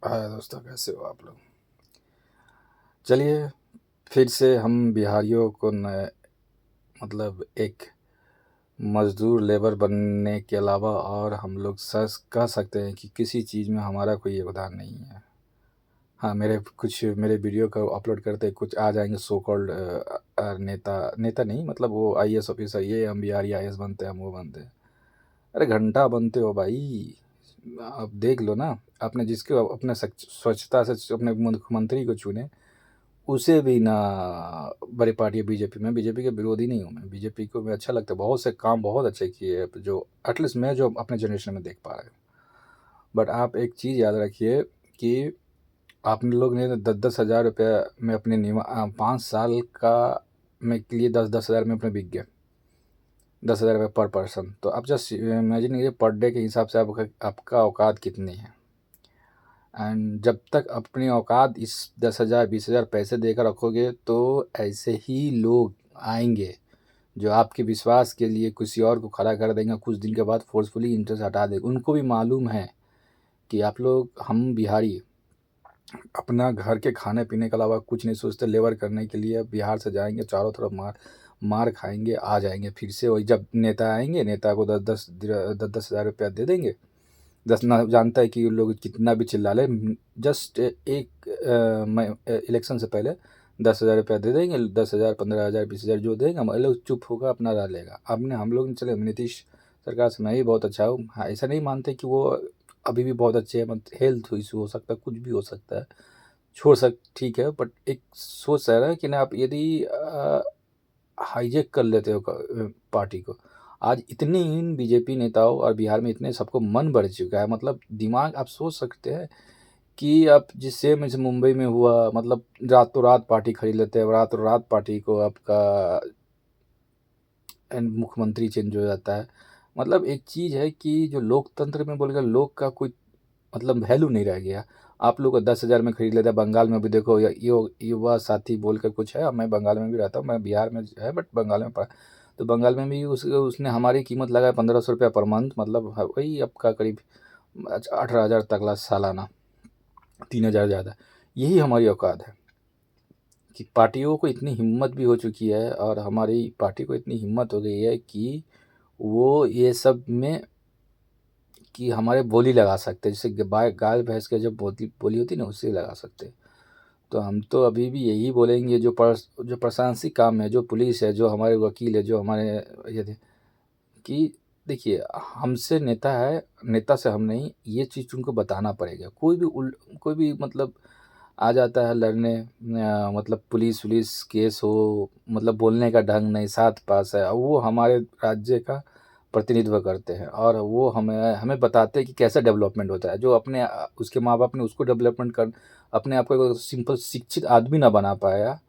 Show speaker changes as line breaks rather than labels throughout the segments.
हाय दोस्तों, कैसे हो आप लोग। चलिए, फिर से हम बिहारियों को मतलब एक मज़दूर लेबर बनने के अलावा और हम लोग सच कह सकते हैं कि किसी चीज़ में हमारा कोई योगदान नहीं है। हाँ, मेरे वीडियो को अपलोड करते कुछ आ जाएंगे सो कॉल्ड नेता नेता नहीं, मतलब वो आईएएस ऑफिसर, ये हम बिहारी आईएएस बनते हैं, हम वो बनते हैं। अरे घंटा बनते हो भाई। आप देख लो ना, आपने जिसके अपने स्वच्छता से अपने मुख्यमंत्री को चुने, उसे भी ना बड़ी पार्टी है बीजेपी। मैं बीजेपी के विरोधी नहीं हूँ, मैं बीजेपी को मैं अच्छा लगता है, बहुत से काम बहुत अच्छे किए हैं जो एटलीस्ट मैं जो अपने जनरेशन में देख पा रहा हूँ। बट आप एक चीज़ याद रखिए कि आप लोग ने 10-10 हज़ार रुपया में अपने 5 साल का में के लिए 10-10 हज़ार में अपने बिक गए। 10 हज़ार रुपये पर पर्सन, तो आप जस्ट इमेजिन कीजिए पर डे के हिसाब से आपका औकात कितनी है। एंड जब तक अपनी औकात इस 10 हज़ार 20 हज़ार पैसे देकर रखोगे तो ऐसे ही लोग आएंगे जो आपके विश्वास के लिए किसी और को खड़ा कर देंगे, कुछ दिन के बाद फोर्सफुली इंटरेस्ट हटा देंगे। उनको भी मालूम है कि आप लोग, हम बिहारी अपना घर के खाने पीने के अलावा कुछ नहीं सोचते। लेबर करने के लिए बिहार से जाएंगे, चारों तरफ मार मार खाएंगे, आ जाएंगे फिर से वही। जब नेता आएंगे, नेता को 10-10 हज़ार रुपया दे देंगे। दस ना जानता है कि उन लोग कितना भी चिल्ला ले, जस्ट एक इलेक्शन से पहले 10 हज़ार रुपया दे देंगे। 10 हज़ार 15 हज़ार 20 हज़ार जो देंगे, हम लोग चुप होगा अपना रह लेगा। आपने हम लोग चले नीतीश सरकार से मैं भी बहुत अच्छा हूँ। हाँ, ऐसा नहीं मानते कि वो अभी भी बहुत अच्छे हैं, मत हेल्थ इशू हो सकता है, कुछ भी हो सकता है, ठीक है। बट एक सोच रहा है कि ना, आप यदि हाईजैक कर लेते हो पार्टी को। आज इतनी इन बीजेपी नेताओं और बिहार में इतने सबको मन बढ़ चुका है, मतलब दिमाग, आप सोच सकते हैं कि आप जिस सेम जैसे मुंबई में हुआ, मतलब रातों रात पार्टी खरीद लेते हैं, रातों रात पार्टी को आपका मुख्यमंत्री चेंज हो जाता है। मतलब एक चीज़ है कि जो लोकतंत्र में बोलेगा, लोग का कोई मतलब वैल्यू नहीं रह गया। आप लोग 10 हज़ार में खरीद लेते हैं। बंगाल में भी देखो, युवा साथी बोल कर कुछ है, मैं बंगाल में भी रहता हूँ, मैं बिहार में है बट बंगाल में पढ़ा। तो बंगाल में भी उसने हमारी कीमत लगाया 1500 रुपया पर मंथ, मतलब वही आपका करीब 18 हज़ार तक सालाना, 3 हज़ार ज़्यादा। यही हमारी औकात है कि पार्टियों को इतनी हिम्मत भी हो चुकी है, और हमारी पार्टी को इतनी हिम्मत हो गई है कि वो ये सब में कि हमारे बोली लगा सकते हैं, जैसे गाय भैंस के जब बोली बोली होती है ना, उससे लगा सकते हैं। तो हम तो अभी भी यही बोलेंगे, जो प्रशासनिक काम है, जो पुलिस है, जो हमारे वकील है, जो हमारे ये थे, कि देखिए, हमसे नेता है, नेता से हम नहीं, ये चीज़ उनको बताना पड़ेगा। कोई भी मतलब आ जाता है लड़ने, मतलब पुलिस केस हो, मतलब बोलने का ढंग नहीं, साथ पास है, वो हमारे राज्य का प्रतिनिधित्व करते हैं और वो हमें हमें बताते हैं कि कैसा डेवलपमेंट होता है। जो उसके माँ बाप ने उसको डेवलपमेंट कर अपने आप को एक सिंपल शिक्षित आदमी ना बना पाया,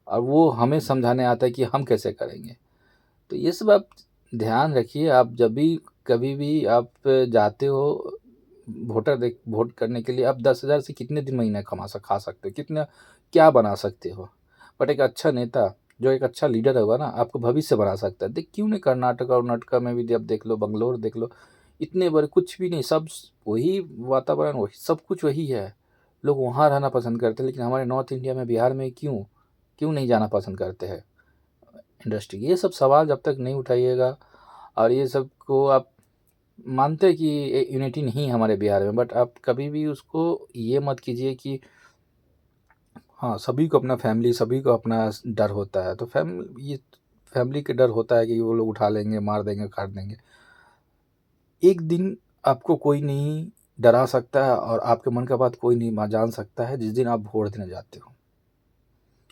और वो हमें समझाने आता है कि हम कैसे करेंगे। तो ये सब आप ध्यान रखिए। आप जब भी कभी भी आप जाते हो वोट करने के लिए, आप 10 हज़ार से कितने दिन महीना खा सकते हो, कितना क्या बना सकते हो। बट एक अच्छा नेता, जो एक अच्छा लीडर होगा ना, आपको भविष्य बना सकता है। देख क्यों नहीं, कर्नाटक और कर्नाटका में भी अब देख लो, बंगलोर देख लो, इतने बड़े कुछ भी नहीं, सब वही वातावरण, वही सब कुछ वही है। लोग वहाँ रहना पसंद करते हैं, लेकिन हमारे नॉर्थ इंडिया में, बिहार में क्यों क्यों नहीं जाना पसंद करते हैं इंडस्ट्री। ये सब सवाल जब तक नहीं उठाइएगा, और ये सब को आप मानते हैं कि यूनिटी नहीं है हमारे बिहार में, बट आप कभी भी उसको ये मत कीजिए कि हाँ, सभी को अपना फैमिली, सभी को अपना डर होता है, तो फैमिली के डर होता है कि वो लोग उठा लेंगे, मार देंगे, काट देंगे। एक दिन आपको कोई नहीं डरा सकता है, और आपके मन का बात कोई नहीं जान सकता है, जिस दिन आप वोट देने जाते हो।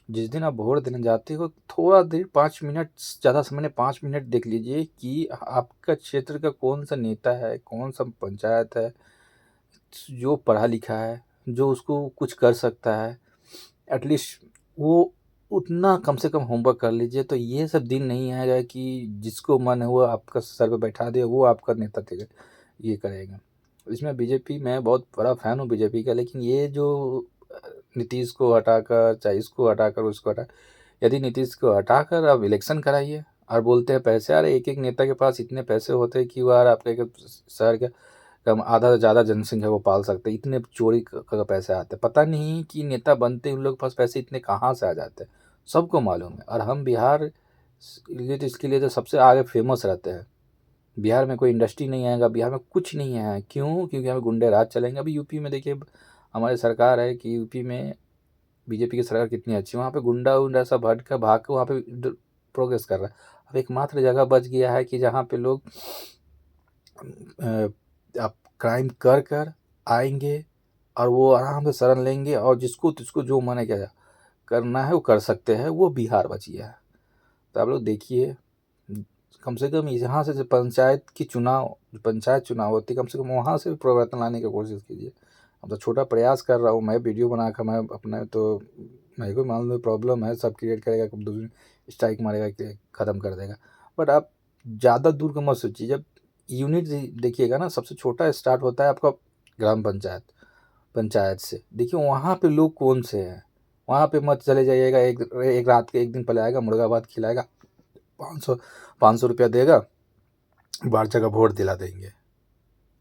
जिस दिन आप वोट देने जाते हो, थोड़ा देर 5 मिनट, ज़्यादा समय नहीं, 5 मिनट देख लीजिए कि आपका क्षेत्र का कौन सा नेता है, कौन सा पंचायत है जो पढ़ा लिखा है, जो उसको कुछ कर सकता है। एटलीस्ट वो उतना कम से कम होमवर्क कर लीजिए, तो ये सब दिन नहीं आएगा कि जिसको मन है वो आपका सर पे बैठा दे, वो आपका नेता देगा, ये करेगा। इसमें बीजेपी, मैं बहुत बड़ा फ़ैन हूँ बीजेपी का, लेकिन ये जो नीतीश को हटाकर, चाहे इसको हटाकर, उसको हटा, यदि नीतीश को हटाकर अब इलेक्शन कराइए, और बोलते हैं पैसे, अरे एक एक नेता के पास इतने पैसे होते हैं कि वो यार आपके शहर कम आधा से ज़्यादा जनसंख्या को पाल सकते हैं, इतने चोरी का पैसे आते हैं। पता नहीं कि नेता बनते उन लोग के पास पैसे इतने कहाँ से आ जाते हैं, सबको मालूम है। और हम बिहार लिए तो इसके लिए तो सबसे आगे फेमस रहते हैं। बिहार में कोई इंडस्ट्री नहीं आएगा, बिहार में कुछ नहीं है। क्यों? क्योंकि हमें गुंडे राज चलेंगे। अभी यूपी में देखिए हमारी सरकार है कि यूपी में बीजेपी की सरकार कितनी अच्छी है, वहाँ पे गुंडा उंडा सब हट कर भाग के वहाँ पे प्रोग्रेस कर रहा है। अब एकमात्र जगह बच गया है कि जहाँ पे लोग आप क्राइम कर कर आएंगे और वो आराम से शरण लेंगे और जिसको जो मन है क्या करना है वो कर सकते हैं, वो बिहार बच गया है। तो आप लोग देखिए, कम से कम यहाँ से जो पंचायत चुनाव होती है, कम से कम वहाँ से भी परिवर्तन लाने की कोशिश कीजिए। अब तो छोटा प्रयास कर रहा हूँ मैं, वीडियो बनाकर मैं अपने तो मेरे को मान लो प्रॉब्लम है, सब क्रिएट करेगा, कब दूसरी स्ट्राइक मारेगा ख़त्म कर देगा। बट आप ज़्यादा दूर का मत सोचिए। जब यूनिट देखिएगा ना, सबसे छोटा स्टार्ट होता है आपका ग्राम पंचायत से। देखिए वहाँ पे लोग कौन से हैं, वहाँ पे मत चले जाइएगा। एक रात के एक दिन पहले आएगा, मुर्गा भात खिलाएगा, 500 रुपया देगा, बाहर जगह वोट दिला देंगे।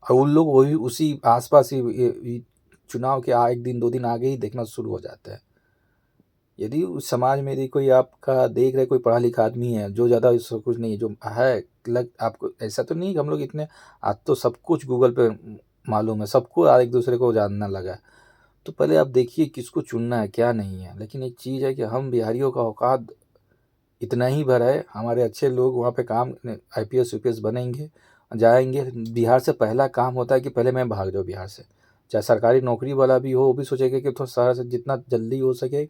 और उन लोग वही उसी आसपास ही चुनाव के एक दिन 2 दिन आगे ही देखना शुरू हो जाता है। यदि उस समाज में यदि कोई आपका देख रहे, कोई पढ़ा लिखा आदमी है जो ज़्यादा इसको कुछ नहीं है, जो है आपको ऐसा तो नहीं कि हम लोग इतने, आज तो सब कुछ गूगल पे मालूम है, सबको एक दूसरे को जानना लगा है। तो पहले आप देखिए किसको चुनना है, क्या नहीं है। लेकिन एक चीज़ है कि हम बिहारियों का औकात इतना ही भरा है, हमारे अच्छे लोग वहाँ पे काम IPS UPS बनेंगे, जाएंगे। बिहार से पहला काम होता है कि पहले मैं भाग जाऊँ बिहार से। चाहे सरकारी नौकरी वाला भी हो, वो भी सोचेगा कि थोड़ा शहर से जितना जल्दी हो सके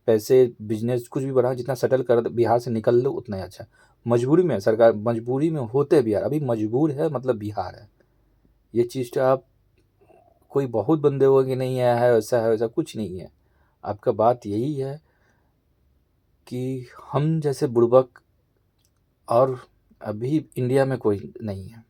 पैसे, बिजनेस कुछ भी बढ़ा, जितना सेटल कर बिहार से निकल लो उतना ही अच्छा। मजबूरी में सरकार, मजबूरी में होते बिहार, अभी मजबूर है मतलब बिहार है। ये चीज़ तो आप, कोई बहुत बंदे हो कि नहीं आया है वैसा कुछ नहीं है। आपका बात यही है कि हम जैसे बुड़बक और अभी इंडिया में कोई नहीं है।